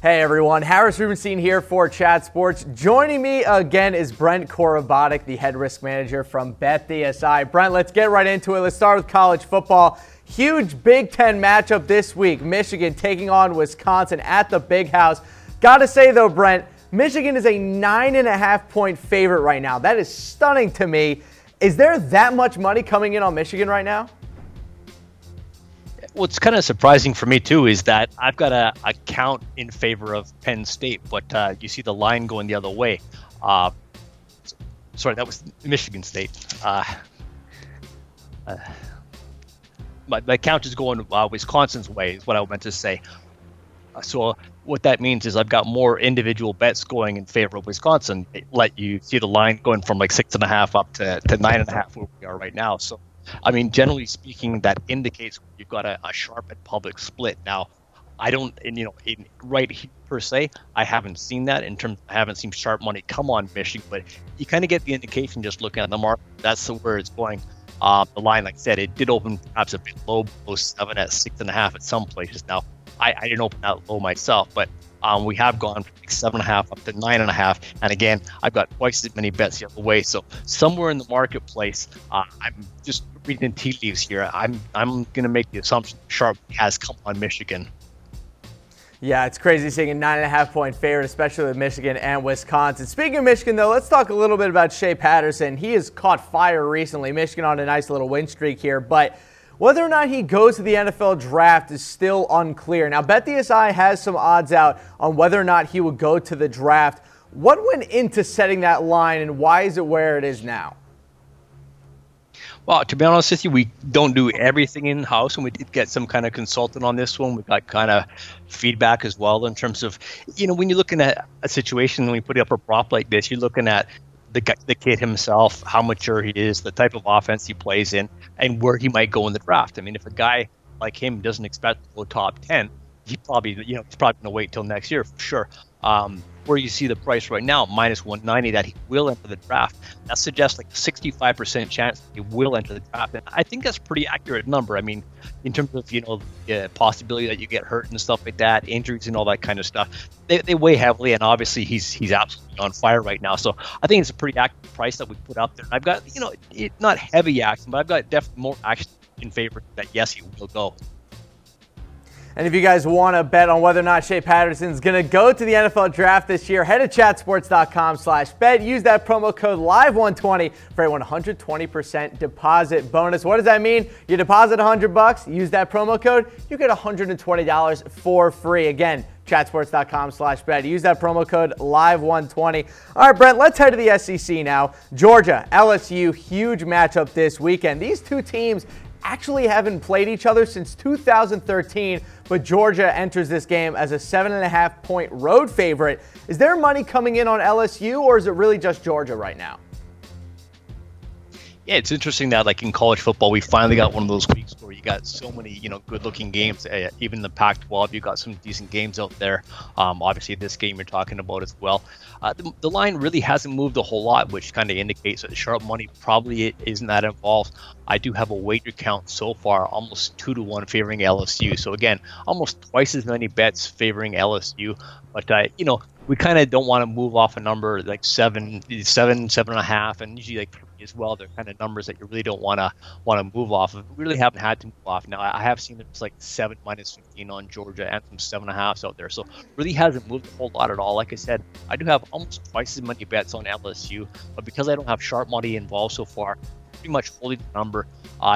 Hey everyone, Harris Rubenstein here for Chat Sports. Joining me again is Brent Corobotiuc, the head risk manager from BetDSI. Brent, let's get right into it. Let's start with college football. Huge Big Ten matchup this week. Michigan taking on Wisconsin at the Big House. Gotta say though, Brent, Michigan is a 9.5-point favorite right now. That is stunning to me. Is there that much money coming in on Michigan right now? What's kind of surprising for me too is that I've got a count in favor of Penn State, but you see the line going the other way. Sorry, that was Michigan State. My count is going Wisconsin's way, is what I meant to say. So what that means is I've got more individual bets going in favor of Wisconsin. Let you see the line going from like 6.5 up to 9.5 where we are right now. So I mean, generally speaking, that indicates you've got a sharp and public split. Now, I don't, right here per se, I haven't seen that I haven't seen sharp money come on Michigan, but you kind of get the indication just looking at the market. That's where it's going. The line, like I said, it did open perhaps a bit low, below 7 at 6.5 at some places. Now, I didn't open that low myself, but we have gone from 7.5 up to 9.5, and again, I've got twice as many bets the other way. So somewhere in the marketplace, I'm just reading tea leaves here. I'm going to make the assumption sharp has come on Michigan. Yeah, it's crazy seeing a 9.5-point favorite, especially with Michigan and Wisconsin. Speaking of Michigan, though, let's talk a little bit about Shay Patterson. He has caught fire recently. Michigan on a nice little win streak here, but whether or not he goes to the NFL draft is still unclear. Now, BetDSI has some odds out on whether or not he would go to the draft. What went into setting that line, and why is it where it is now? Well, to be honest with you, we don't do everything in-house, and we did get some kind of consultant on this one. We got kind of feedback as well in terms of, when you're looking at a situation, when you put up a prop like this, you're looking at the kid himself, how mature he is, the type of offense he plays in, and where he might go in the draft. I mean, if a guy like him doesn't expect to go top 10, he's probably going to wait till next year for sure. Where you see the price right now, minus 190, that he will enter the draft, that suggests like a 65% chance that he will enter the draft. And I think that's a pretty accurate number. I mean, in terms of, the possibility that you get hurt and stuff like that, injuries and all that kind of stuff, they weigh heavily. And obviously he's absolutely on fire right now. So I think it's a pretty accurate price that we put out there. And I've got, not heavy action, but I've got definitely more action in favor that yes, he will go. And if you guys want to bet on whether or not Shay Patterson is going to go to the NFL draft this year, head to chatsports.com/bet. Use that promo code LIVE120 for a 120% deposit bonus. What does that mean? You deposit $100, use that promo code, you get $120 for free. Again, chatsports.com/bet. Use that promo code LIVE120. All right, Brent, let's head to the SEC now. Georgia, LSU, huge matchup this weekend. These two teams actually haven't played each other since 2013, but Georgia enters this game as a 7.5-point road favorite. Is there money coming in on LSU, or is it really just Georgia right now? Yeah, it's interesting that like in college football, we finally got one of those weeks where you got so many, good-looking games. Even in the Pac-12, you got some decent games out there. Obviously, this game you're talking about as well. The line really hasn't moved a whole lot, which kind of indicates that sharp money probably isn't that involved. I do have a wager count so far, almost 2-1 favoring LSU. So again, almost twice as many bets favoring LSU. But we kind of don't want to move off a number like 7.5, and usually like 3 as well. They're kind of numbers that you really don't want to move off of. We really haven't had to move off. Now I have seen there's like 7 minus 15 on Georgia and some 7.5s out there. So really hasn't moved a whole lot at all. Like I said, I do have almost twice as many bets on LSU, but because I don't have sharp money involved so far, pretty much holding the number.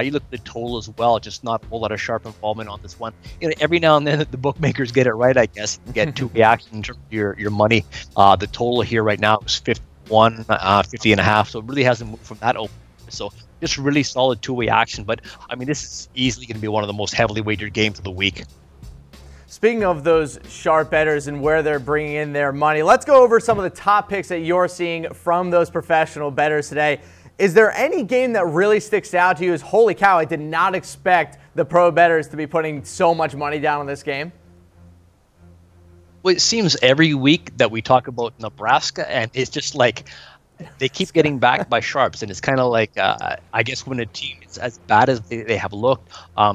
You look at the total as well, just not a whole lot of sharp involvement on this one. Every now and then the bookmakers get it right, I guess. You get two reactions in terms of your money. The total here right now is 51, 50.5, so it really hasn't moved from that open. So just really solid two-way action. But I mean, this is easily going to be one of the most heavily wagered games of the week. Speaking of those sharp bettors and where they're bringing in their money, let's go over some of the top picks that you're seeing from those professional bettors today. Is there any game that really sticks out to you as, holy cow, I did not expect the pro bettors to be putting so much money down on this game? Well, it seems every week that we talk about Nebraska, and it's just like they keep getting backed by sharps, and it's kind of like, I guess when a team is as bad as they have looked,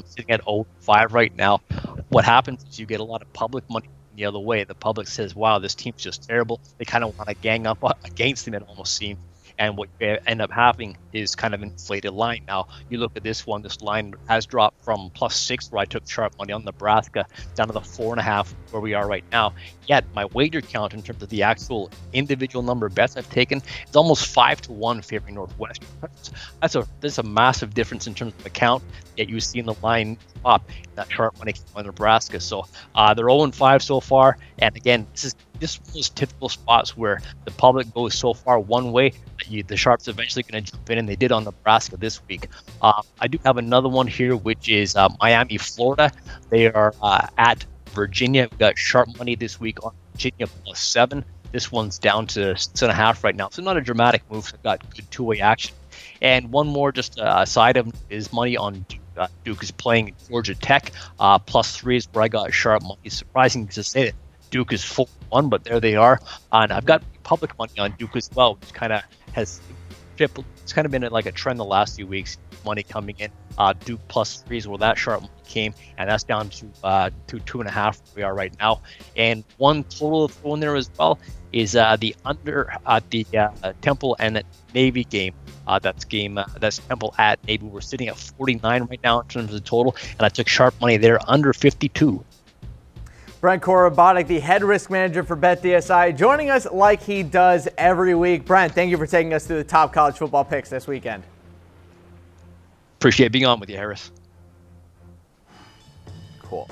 sitting at 0-5 right now, what happens is you get a lot of public money the other way. The public says, wow, this team's just terrible. They kind of want to gang up against them, it almost seems. And what you end up having is kind of an inflated line. Now, you look at this one, this line has dropped from +6, where I took sharp money on Nebraska, down to the 4.5, where we are right now. Yet, my wager count in terms of the actual individual number of bets I've taken is almost 5-1 favoring Northwestern. That's a massive difference in terms of the count, yet you see in the line drop that sharp money on Nebraska. So they're 0-5 so far. And again, this is just one of those typical spots where the public goes so far one way that the sharps are eventually going to jump in, and they did on Nebraska this week. I do have another one here, which is Miami, Florida. They are at Virginia. We've got sharp money this week on Virginia +7. This one's down to 6.5 right now, so not a dramatic move. So got good two-way action. And one more, just aside of is money on Duke. Duke is playing Georgia Tech. +3 is where I got sharp money. It's surprising to say that Duke is 4-1, but there they are. And I've got public money on Duke as well, which kind of has tripled. It's kind of been like a trend the last few weeks. Money coming in. Duke +3 is where that sharp money came, and that's down to 2.5 where we are right now. And one total to throw in there as well is the under at the Temple and Navy game. That's Temple at Navy. We're sitting at 49 right now in terms of total, and I took sharp money there under 52. Brent Corobotiuc, the head risk manager for BetDSI, joining us like he does every week. Brent, thank you for taking us through the top college football picks this weekend. Appreciate being on with you, Harris. Cool.